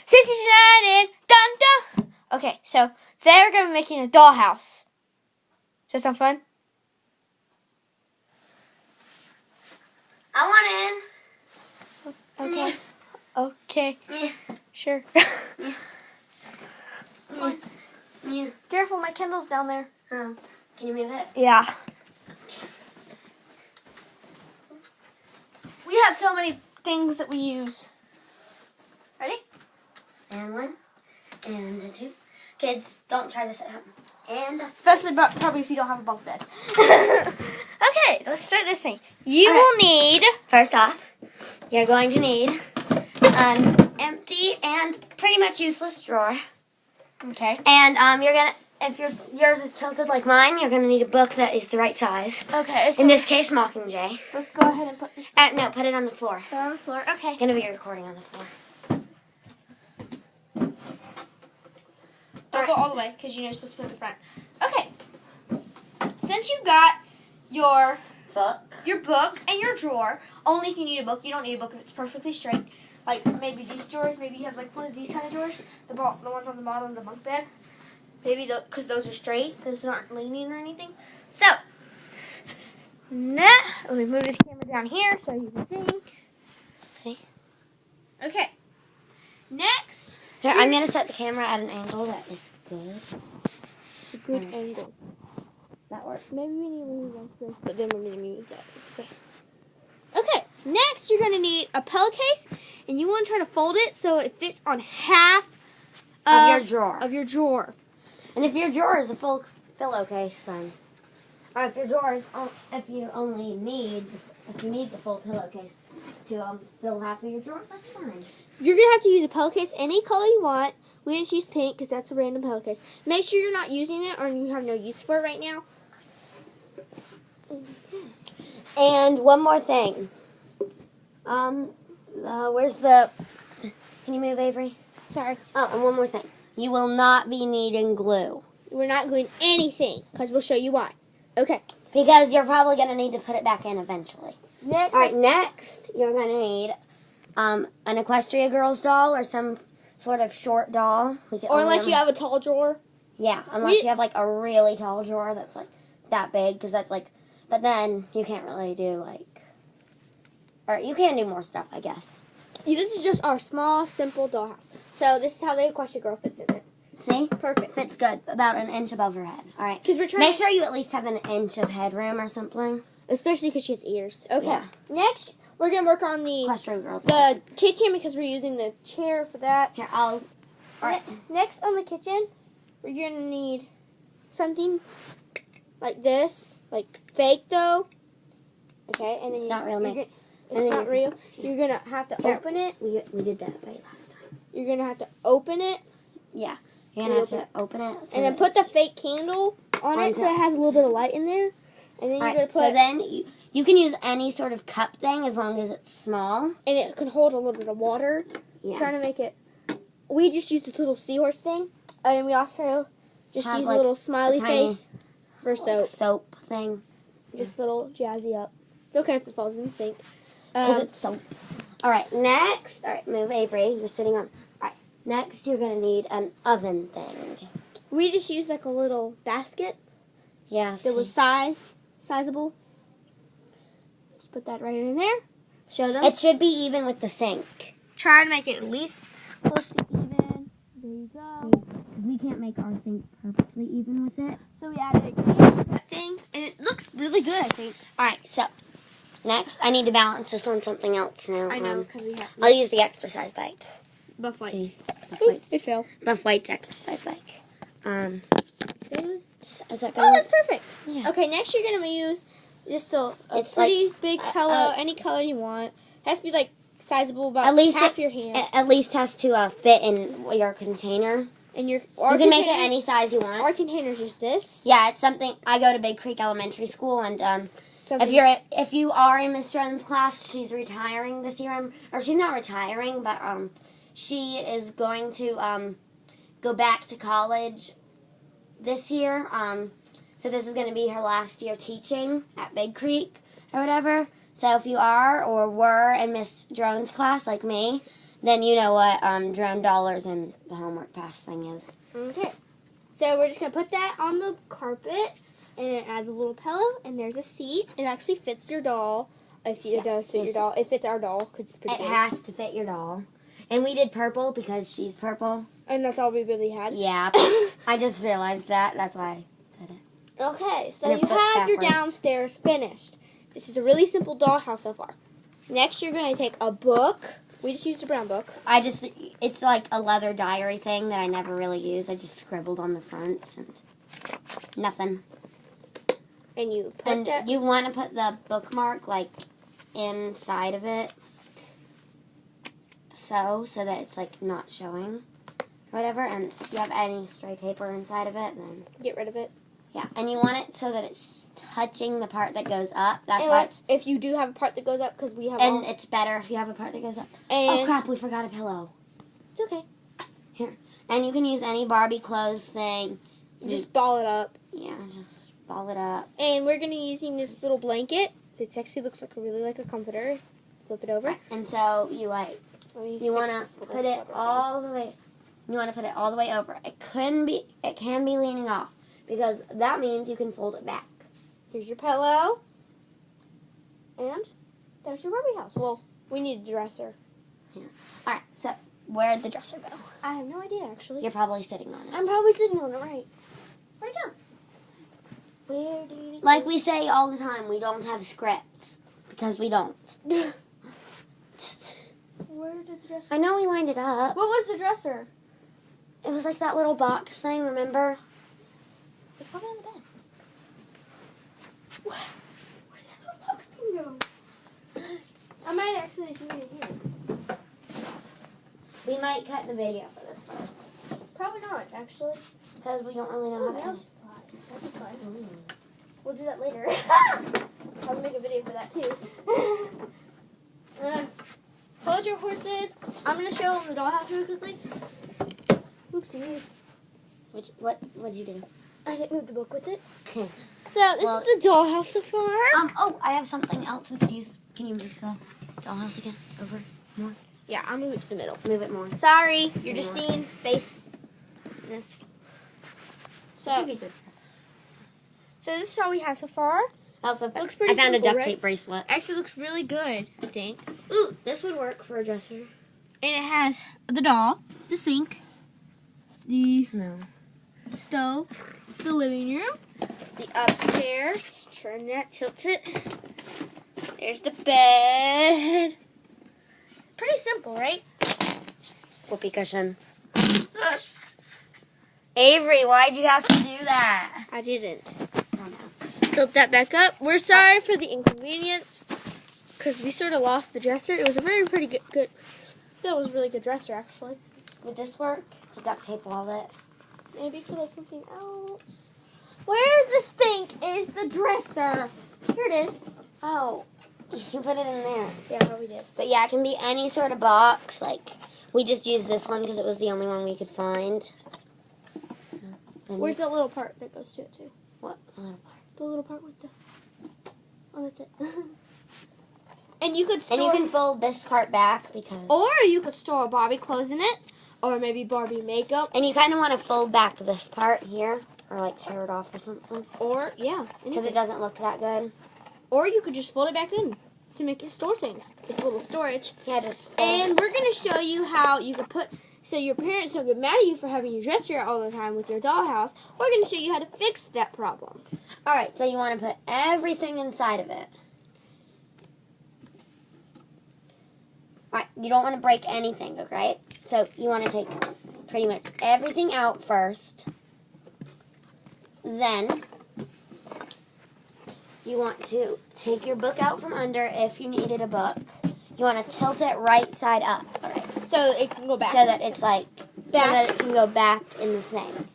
Sisters United. Dun dun. Okay, so today we're gonna be making a dollhouse. Does that sound fun? I want in. Okay. Okay. Yeah. Sure. Yeah. Careful, my Kindle's down there. Can you move it? Yeah. We have so many things that we use. Ready? And one. And a two. Kids, don't try this at home. And that's Especially probably if you don't have a bunk bed. Okay, let's start this thing. You will need... First off, you're going to need an empty and pretty much useless drawer. Okay. And you're gonna, if yours is tilted like mine, you're gonna need a book that is the right size. Okay. So In this case, Mockingjay. let's go ahead and put this No, put it on the floor. on the floor. Okay. It's gonna be recording on the floor. Don't go all the way because you know you're supposed to put it in the front. Okay. Since you got your book and your drawer, only if you need a book. You don't need a book if it's perfectly straight. Like maybe these drawers. Maybe you have like one of these kind of drawers. The ones on the bottom of the bunk bed. Maybe because those are straight. Those aren't leaning or anything. So, let me move this camera down here so you can see. See? Okay. Next. Here, I'm gonna set the camera at an angle that is good. A good angle. That works. Maybe we need to move one first, but then we're going to move that. It's okay. Okay, next you're going to need a pillowcase, and you want to try to fold it so it fits on half Of your drawer. Of your drawer. And if your drawer is a full pillowcase, then, or if your drawer is, if you need the full pillowcase to fill half of your drawer, that's fine. You're going to have to use a pillowcase any color you want. We just use pink because that's a random pillowcase. Make sure you're not using it or you have no use for it right now. And one more thing. Where's the... Can you move, Avery? Sorry. Oh, and one more thing. You will not be needing glue. We're not gluing anything because we'll show you why. Okay. Because you're probably going to need to put it back in eventually. Next. All right, next you're going to need an Equestria Girls doll or some sort of short doll. Or unless you have a tall drawer. Yeah, unless you have like a really tall drawer that's like that big, because that's like, but then you can't really do like, or you can do more stuff, I guess. Yeah, this is just our small, simple dollhouse. So this is how the Equestria girl fits in it. See? Perfect. Fits good, about an inch above her head. All right. Because we're trying. Make sure you at least have an inch of headroom or something. Especially because she has ears. Okay. Yeah. Next, we're gonna work on Equestria Girl. the kitchen because we're using the chair for that. Here, All right. Next on the kitchen, we're gonna need something like this, like fake though. Okay, and then It's not real, mate. It's not real. You're gonna have to open it. We did that right last time. You're gonna have to open it. Yeah. You're gonna have to open it. And then put the fake candle on it so it has a little bit of light in there. And then you're gonna put. So then you can use any sort of cup thing as long as it's small. And it can hold a little bit of water. Yeah. Trying to make it. We just used this little seahorse thing, and we also just use a little smiley face for soap. Soap thing. Just a little jazzy up. It's okay if it falls in the sink. Because it's soap. All right, next. All right, move, Avery. You're sitting on. All right, next you're gonna need an oven thing. We just used like a little basket. Yeah. That was sizable. Just put that right in there. Show them. It should be even with the sink. Try to make it at least close to even. There you go. We can't make our sink perfectly even with it. So we added a thing, and it looks really good, I think. All right, so next I need to balance this on something else now. I know, because we have. I'll use the exercise bike. Buff Whites. See, Buff Whites. It fell. Buff White's exercise bike. Is that Oh, that's perfect. Yeah. Okay, next you're going to use just a It's pretty like, big pillow, any color you want. It has to be like sizable, about at least half your hand. At least has to fit in your container. And you can make it any size you want. Our container's just this. Yeah, it's something. I go to Big Creek Elementary School, and if you are in Miss Jones' class, she's retiring this year, or she's not retiring, but she is going to go back to college this year. So this is going to be her last year teaching at Big Creek or whatever. So if you are or were in Miss Jones' class like me, then you know what drone dollars and the homework pass thing is. Okay. So we're just going to put that on the carpet and then add the little pillow, and there's a seat. It actually fits your doll. If it does fit your doll. It fits our doll because it's pretty big. It has to fit your doll. And we did purple because she's purple. And that's all we really had? Yeah. I just realized that. That's why I said it. Okay, so you have your downstairs finished. This is a really simple dollhouse so far. Next, you're going to take a book. We just used a brown book. It's like a leather diary thing that I never really use. I just scribbled on the front and nothing. And you put you want to put the bookmark like inside of it, so that it's like not showing, or whatever. And if you have any stray paper inside of it, then get rid of it. Yeah, and you want it so that it's touching the part that goes up. That's and why it's... If you do have a part that goes up, because we have... And it's better if you have a part that goes up. Oh, crap, we forgot a pillow. It's okay. Here. And you can use any Barbie clothes thing. Just ball it up. Yeah, just ball it up. And we're going to be using this little blanket. It actually looks really like a comforter. Flip it over. And so you want to put it all the way... You want to put it all the way over. It can be leaning off, because that means you can fold it back. Here's your pillow. And there's your Barbie house. Well, we need a dresser. Yeah. All right, so where'd the dresser go? I have no idea, actually. You're probably sitting on it. I'm probably sitting on it, right. Where'd it go? Where did it go? Like we say all the time, we don't have scripts, because we don't. Where did the dresser I know we lined it up. What was the dresser? It was like that little box thing, remember? It's probably on the bed. What? Where did that little box thing go? I might actually see it here. We might cut the video for this one. Probably not, actually. Because we don't really know how to edit. That's fine. We'll do that later. I'll make a video for that, too. Hold your horses. I'm going to show them the dollhouse really quickly. Oopsie. What'd you do? I didn't move the book with it. So, this is the dollhouse so far. Oh, I have something else we could use. Can you move the dollhouse again? Over more? Yeah, I'll move it to the middle. Move it more. Sorry, you're just seeing face. So this is all we have so far. Also, looks pretty I found simple, a duct tape bracelet. Actually looks really good, I think. Ooh, this would work for a dresser. And it has the doll, the sink, the stove, the living room, the upstairs. Turn that, tilt it. There's the bed. Pretty simple, right? Whoopee cushion. Avery, why'd you have to do that? I didn't. Tilt that back up. We're sorry for the inconvenience, because we sort of lost the dresser. It was a pretty good. That was a really good dresser, actually. Would this work to duct tape all of it? Maybe for like something else. Where this thing is the dresser? Here it is. Oh, you put it in there. Yeah, we did. But yeah, it can be any sort of box. Like, we just used this one because it was the only one we could find. Where's the little part that goes to it, too? What little part? The little part with the... Oh, that's it. And you could store... And you can fold this part back because... Or you could store Barbie clothes in it. Or maybe Barbie makeup. And you kind of want to fold back this part here. Or like tear it off or something. Or, yeah. Because it doesn't look that good. Or you could just fold it back in to make it store things. It's a little storage. Yeah, just fold. And we're going to show you how you can put... So your parents don't get mad at you for having your dresser all the time with your dollhouse. We're going to show you how to fix that problem. Alright, so you want to put everything inside of it. Alright, you don't want to break anything, okay? So you want to take pretty much everything out first. Then you want to take your book out from under if you needed a book. You want to tilt it right side up. Alright. So it can go back. So that it's like, so that it can go back in the thing.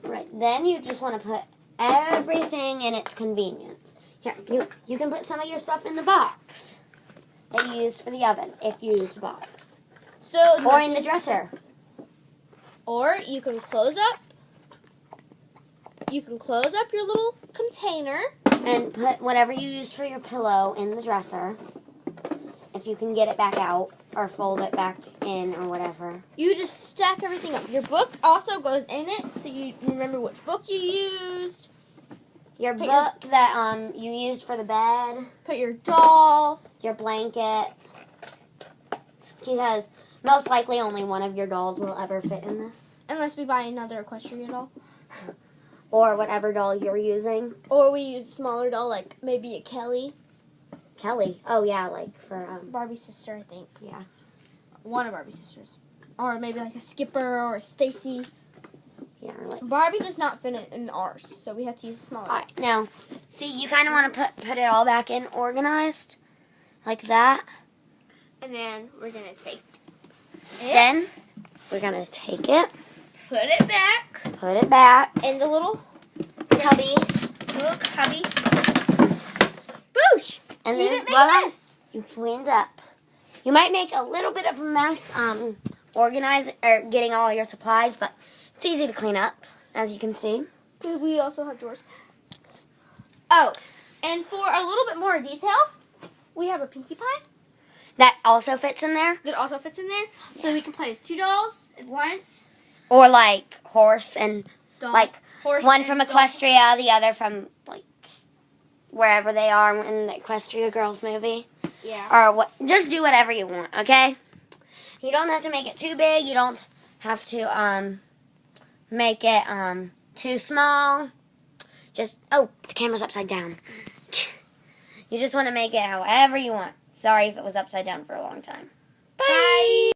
Right, then you just want to put everything in its convenience. Here, you can put some of your stuff in the box that you use for the oven, if you use the box. So or in the dresser. Or you can close up. You can close up your little container. And put whatever you use for your pillow in the dresser. If you can get it back out. or fold it back in or whatever. You just stack everything up. Your book also goes in it, so you remember which book you used. Your book that you used for the bed. Put your doll. Your blanket. Because most likely only one of your dolls will ever fit in this. Unless we buy another equestrian doll. Or whatever doll you're using. Or we use a smaller doll, like maybe a Kelly. Kelly? Oh, yeah, like for... Barbie's sister, I think. Yeah. One of Barbie's sisters. Or maybe like a Skipper or a Stacy. Yeah, like... Barbie does not fit in ours, so we have to use a smaller doll. Alright, now, see, you kind of want to put it all back in organized. Like that. And then we're going to take it. Then, we're going to take it. Put it back. Put it back. In the little cubby. Little cubby. Boosh! And You then, didn't make voila, a mess. you cleaned up. You might make a little bit of a mess organizing or getting all your supplies, but it's easy to clean up, as you can see. We also have drawers. Oh, and for a little bit more detail, we have a Pinkie Pie. That also fits in there. That also fits in there. Yeah. So we can play as two dolls at once. Or like horse and Doll. like Horse one from Equestria, the other from like wherever they are in the Equestria Girls movie. Yeah. Or what? Just do whatever you want, okay? You don't have to make it too big. You don't have to make it too small. Just the camera's upside down. You just want to make it however you want. Sorry if it was upside down for a long time. Bye.